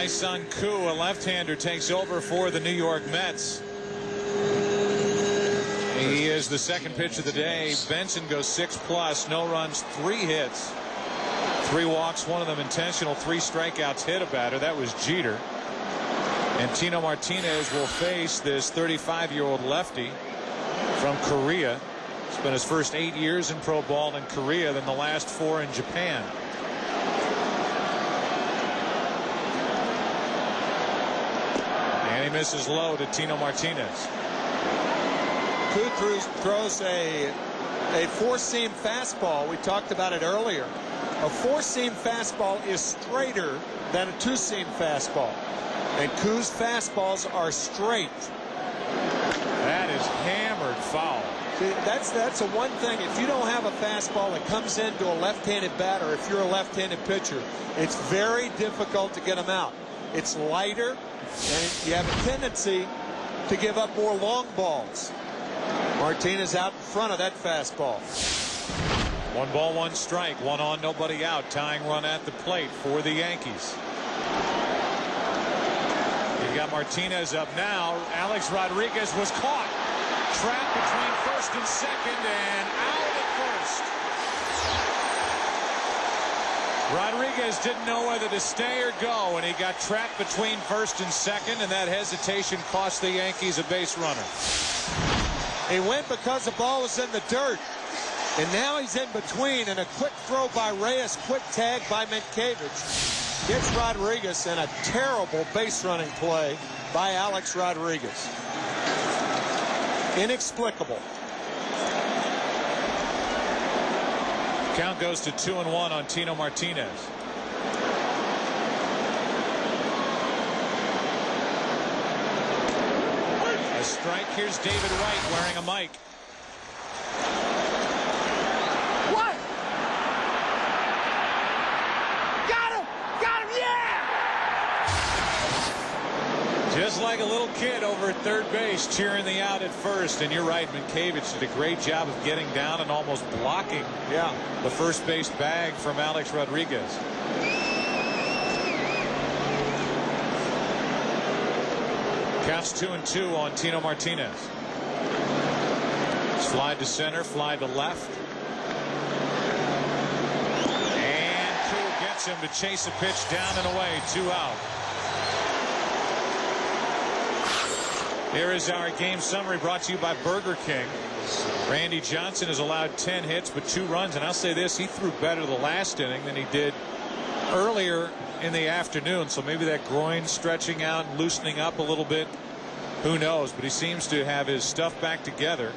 Dae-sung Koo, a left-hander, takes over for the New York Mets. He is the second pitch of the day. Benson goes 6+, no runs, 3 hits, 3 walks, 1 of them intentional, 3 strikeouts, hit a batter. That was Jeter. And Tino Martinez will face this 35-year-old lefty from Korea. Spent his first 8 years in pro ball in Korea, then the last 4 in Japan. And he misses low to Tino Martinez. Koo throws a 4-seam fastball. We talked about it earlier. A 4-seam fastball is straighter than a 2-seam fastball. And Koo's fastballs are straight. That is hammered foul. See, that's a one thing. If you don't have a fastball that comes into a left-handed batter, if you're a left-handed pitcher, it's very difficult to get them out. It's lighter, and you have a tendency to give up more long balls. Martinez out in front of that fastball. 1 ball, 1 strike, 1 on, nobody out. Tying run at the plate for the Yankees. You've got Martinez up now. Alex Rodriguez was caught. Trapped between first and second and out at first. Rodriguez didn't know whether to stay or go, and he got trapped between first and second, and that hesitation cost the Yankees a base runner. He went because the ball was in the dirt, and now he's in between, and a quick throw by Reyes, quick tag by Mientkiewicz gets Rodriguez, and a terrible base running play by Alex Rodriguez. Inexplicable. Count goes to 2-1 on Tino Martinez. A strike. Here's David Wright wearing a mic. What? Got him! Got him! Yeah! Just like a little kid over at third base cheering the out at first. And you're right, Mientkiewicz did a great job of getting down and almost blocking the first base bag from Alex Rodriguez. Counts 2-2 on Tino Martinez. Slide to center, fly to left. And Koo gets him to chase a pitch down and away. 2 out. Here is our game summary brought to you by Burger King. Randy Johnson has allowed 10 hits but 2 runs, and I'll say this, he threw better the last inning than he did earlier in the afternoon, so maybe that groin stretching out and loosening up a little bit, who knows, but he seems to have his stuff back together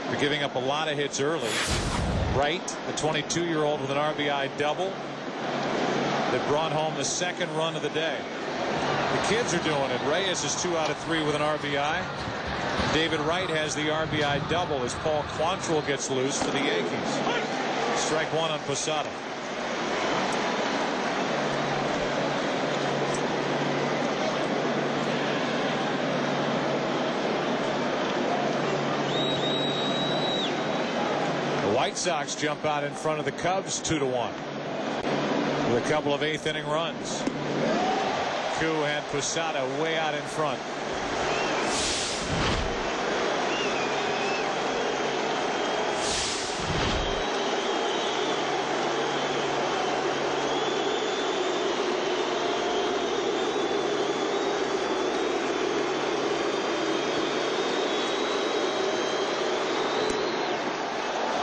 for giving up a lot of hits early. Wright, the 22-year-old with an RBI double that brought home the 2nd run of the day. The kids are doing it. Reyes is 2 out of 3 with an RBI. David Wright has the RBI double as Paul Quantrill gets loose for the Yankees. Strike 1 on Posada. The White Sox jump out in front of the Cubs 2-1 with a couple of 8th inning runs. Koo and Posada way out in front.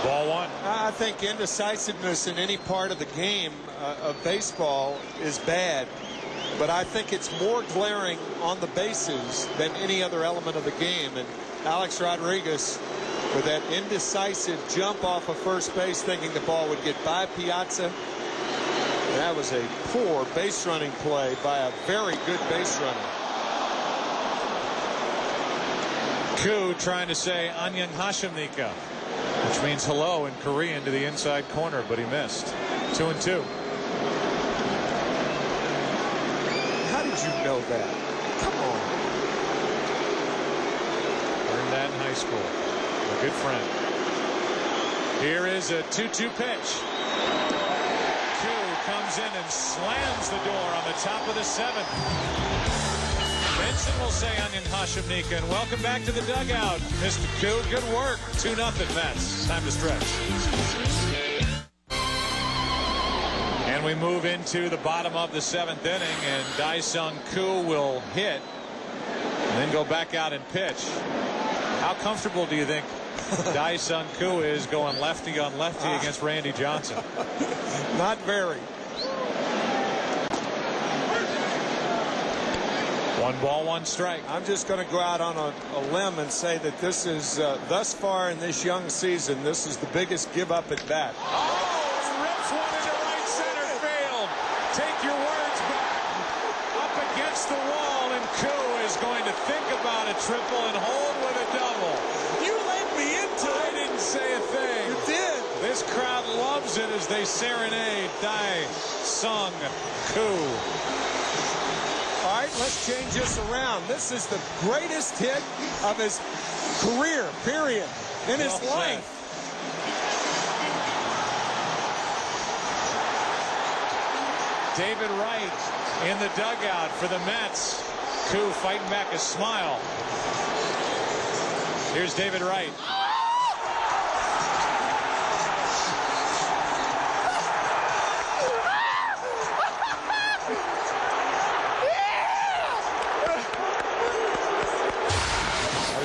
Ball 1. I think indecisiveness in any part of the game of baseball is bad. But I think it's more glaring on the bases than any other element of the game. And Alex Rodriguez, with that indecisive jump off of first base, thinking the ball would get by Piazza. That was a poor base running play by a very good base runner. Koo trying to say Annyeonghaseyo, which means hello in Korean to the inside corner, but he missed. 2-2. Did you know that? Come on. Learned that in high school. A good friend. Here is a 2-2 pitch. Koo comes comes in and slams the door on the top of the 7th. Benson will say onion Hashimnika, and welcome back to the dugout, Mr. Koo. Good work. 2-0 Mets. Time to stretch. And we move into the bottom of the 7th inning, and Dae-sung Koo will hit and then go back out and pitch. How comfortable do you think Dae-sung Koo is going lefty on lefty against Randy Johnson? Not very. 1 ball, 1 strike. I'm just going to go out on a limb and say that this is, thus far in this young season, this is the biggest give up at bat. Oh, rips one into right center field. Take your words back. Up against the wall, and Koo is going to think about a triple and hold with a double. You laid me into it. I didn't say a thing. You did. This crowd loves it as they serenade Dae-sung Koo. All right, let's change this around. This is the greatest hit of his career, period, in his life. David Wright in the dugout for the Mets. Koo fighting back a smile. Here's David Wright.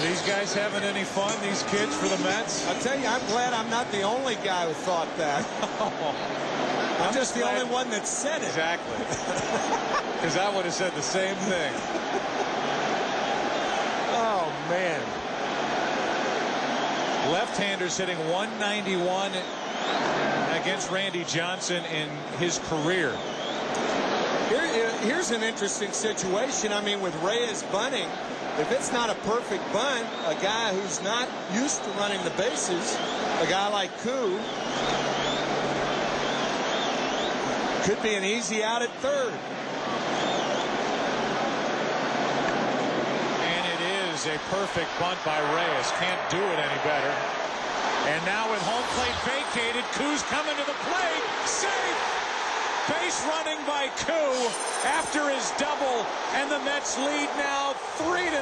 These guys having any fun, these kids for the Mets? I'll tell you, I'm glad I'm not the only guy who thought that. I'm just the only one that said it. Exactly. Because I would have said the same thing. Oh, man. Left-handers hitting 191 against Randy Johnson in his career. Here's an interesting situation. I mean, with Reyes bunting, if it's not a perfect bunt, a guy who's not used to running the bases, a guy like Koo, could be an easy out at third. And it is a perfect bunt by Reyes. Can't do it any better. And now with home plate vacated, Koo's coming to the plate. Safe! Base running by Koo after his double, and the Mets lead now 3-0.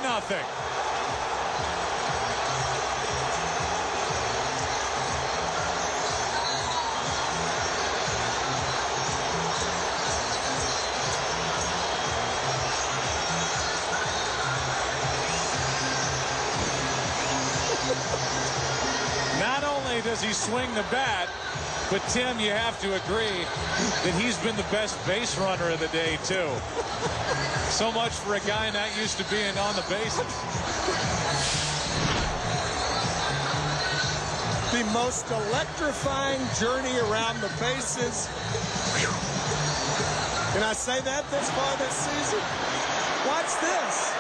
Not only does he swing the bat, but Tim, you have to agree that he's been the best base runner of the day, too. So much for a guy not used to being on the bases. The most electrifying journey around the bases. Can I say that this far this season? Watch this.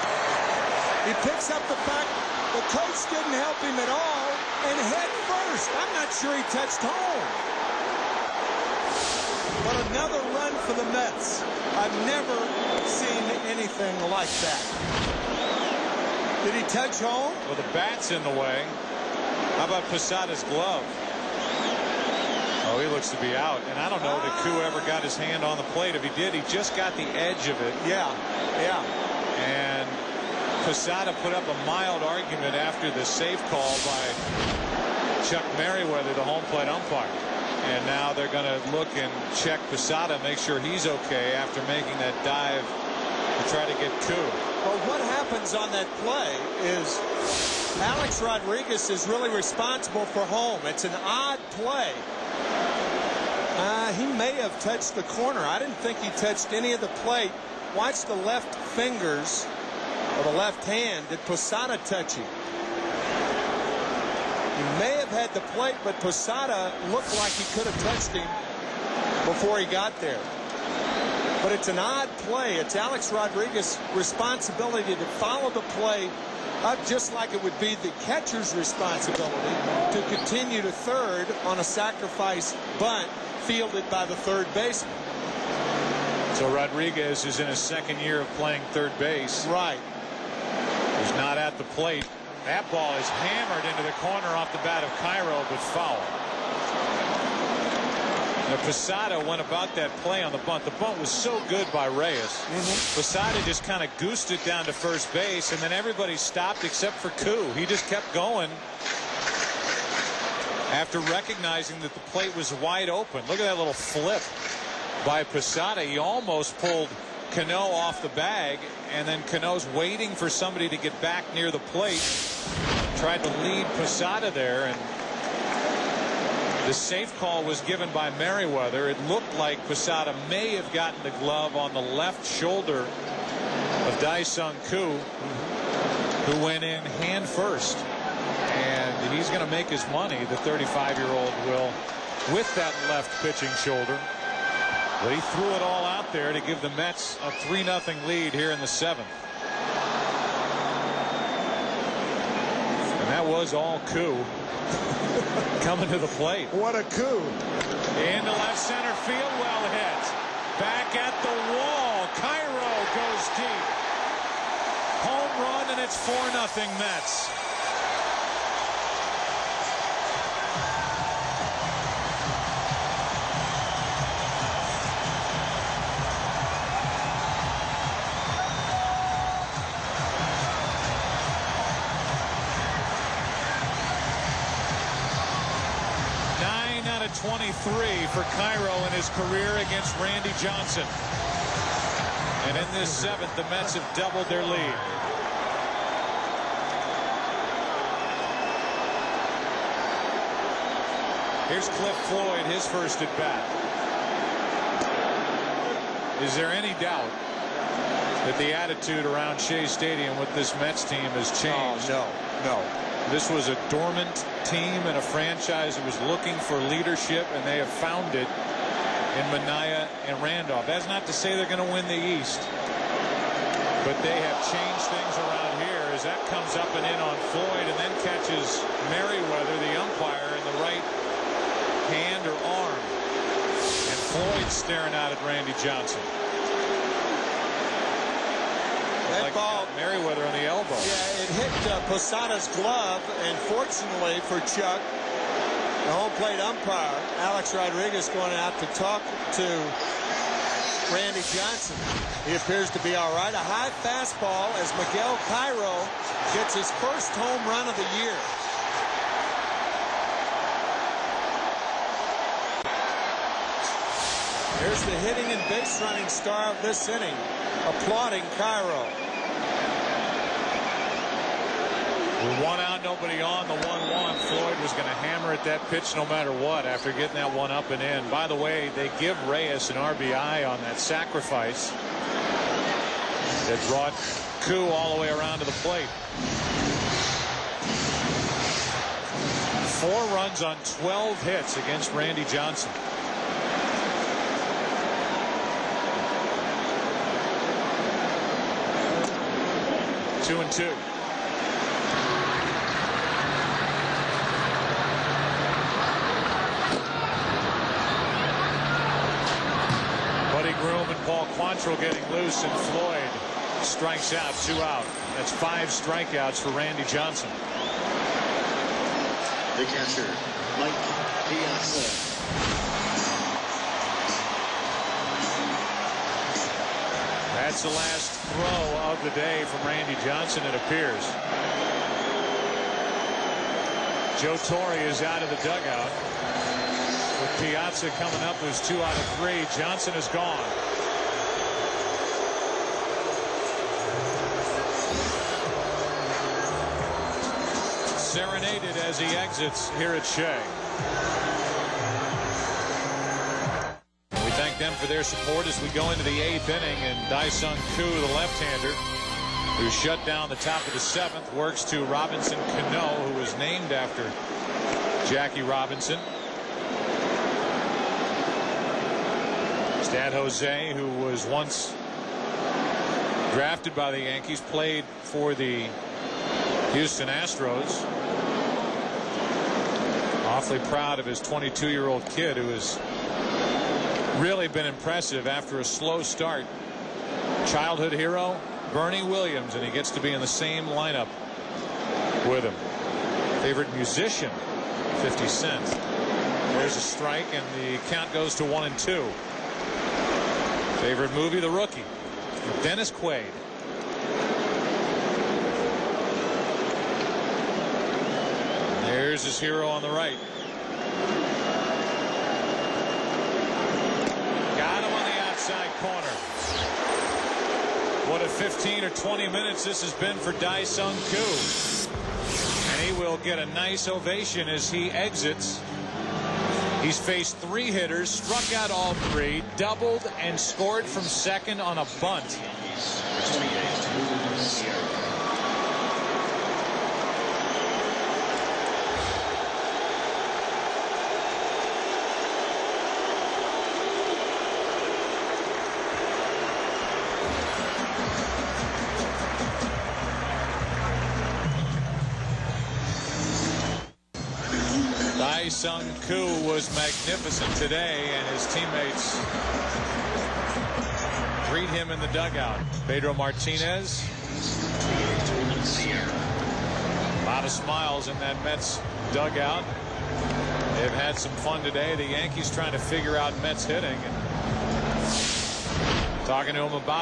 He picks up the fact the coach didn't help him at all and head first. I'm not sure he touched home. But another run for the Mets. I've never seen anything like that. Did he touch home? Well, the bat's in the way. How about Posada's glove? Oh, he looks to be out. And I don't know that Koo ever got his hand on the plate. If he did, he just got the edge of it. Yeah. And Posada put up a mild argument after the safe call by Chuck Merriweather, the home plate umpire. And now they're going to look and check Posada, make sure he's okay after making that dive to try to get Koo. Well, what happens on that play is Alex Rodriguez is really responsible for home. It's an odd play. He may have touched the corner. I didn't think he touched any of the plate. Watch the left fingers or the left hand. Did Posada touch him? He may have had the plate, but Posada looked like he could have touched him before he got there. But it's an odd play. It's Alex Rodriguez's responsibility to follow the play up just like it would be the catcher's responsibility to continue to third on a sacrifice bunt fielded by the third baseman. So Rodriguez is in his second year of playing third base. Right. He's not at the plate. That ball is hammered into the corner off the bat of Cairo, but foul. Now, Posada went about that play on the bunt. The bunt was so good by Reyes. Posada just kind of goosed it down to first base, and then everybody stopped except for Koo. He just kept going after recognizing that the plate was wide open. Look at that little flip by Posada. He almost pulled Cano off the bag, and then Cano's waiting for somebody to get back near the plate. Tried to lead Posada there, and the safe call was given by Merriweather. It looked like Posada may have gotten the glove on the left shoulder of Dae-sung Koo, who went in hand first. And he's going to make his money, the 35-year-old will, with that left pitching shoulder. But he threw it all out there to give the Mets a 3-0 lead here in the 7th. And that was all Koo coming to the plate. What a coup. Into left center field, well hit. Back at the wall. Cairo goes deep. Home run, and it's 4-0 Mets. Out of 23 for Cairo in his career against Randy Johnson. And in this 7th, the Mets have doubled their lead. Here's Cliff Floyd, his first at bat. Is there any doubt that the attitude around Shea Stadium with this Mets team has changed? Oh, no. This was a dormant team and a franchise that was looking for leadership, and they have found it in Minaya and Randolph. That's not to say they're going to win the East, but they have changed things around here as that comes up and in on Floyd and then catches Merriweather, the umpire, in the right hand or arm. And Floyd staring out at Randy Johnson. That like ball, Merriweather on the elbow. yeah, it hit Posada's glove, and fortunately for Chuck, the home plate umpire, Alex Rodriguez, going out to talk to Randy Johnson. He appears to be all right. A high fastball as Miguel Cairo gets his first home run of the year. Here's the hitting and base running star of this inning, applauding Cairo. With one out, nobody on, the 1-1. Floyd was going to hammer at that pitch no matter what after getting that one up and in. By the way, they give Reyes an RBI on that sacrifice that brought Koo all the way around to the plate. 4 runs on 12 hits against Randy Johnson. Two and 2. Buddy Groom and Paul Quantrill getting loose, and Floyd strikes out. 2 out. That's 5 strikeouts for Randy Johnson. The catcher, Mike Piazza. That's the last throw of the day from Randy Johnson, it appears. Joe Torre is out of the dugout. With Piazza coming up, there's 2 out of 3. Johnson is gone. Serenaded as he exits here at Shea. We thank them for their support as we go into the 8th inning, and Dae-sung Koo, the left-hander, who shut down the top of the 7th, works to Robinson Cano, who was named after Jackie Robinson. Stan Jose, who was once drafted by the Yankees, played for the Houston Astros. Awfully proud of his 22-year-old kid who has really been impressive after a slow start. Childhood hero Bernie Williams, and he gets to be in the same lineup with him. Favorite musician 50 Cent. There's a strike, and the count goes to 1-2. Favorite movie, The Rookie. Dennis Quaid. And there's his hero on the right. Got him on the outside corner. What a 15 or 20 minutes this has been for Dae-sung Koo. And he will get a nice ovation as he exits. He's faced 3 hitters, struck out all 3, doubled, and scored from second on a bunt. Dae-sung Koo was magnificent today, and his teammates greet him in the dugout. Pedro Martinez. A lot of smiles in that Mets dugout. They've had some fun today. The Yankees trying to figure out Mets hitting and talking to him about